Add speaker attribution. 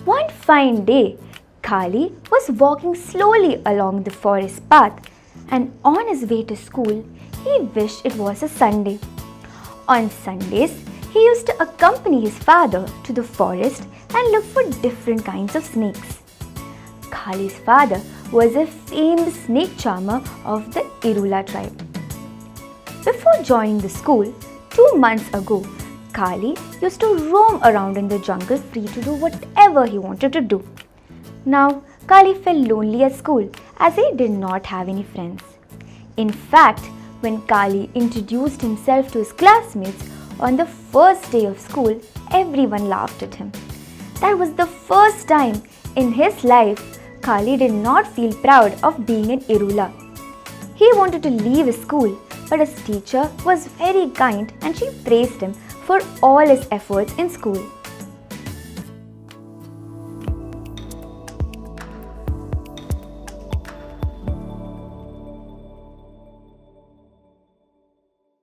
Speaker 1: One fine day, Kali was walking slowly along the forest path, and on his way to school, he wished it was a Sunday. On Sundays, he used to accompany his father to the forest and look for different kinds of snakes. Kali's father was a famous snake charmer of the Irula tribe. Before joining the school, 2 months ago, Kali used to roam around in the jungle free to do whatever he wanted to do. Now, Kali felt lonely at school as he did not have any friends. In fact, when Kali introduced himself to his classmates on the first day of school, everyone laughed at him. That was the first time in his life Kali did not feel proud of being an Irula. He wanted to leave his school, but his teacher was very kind and she praised him for all his efforts in school.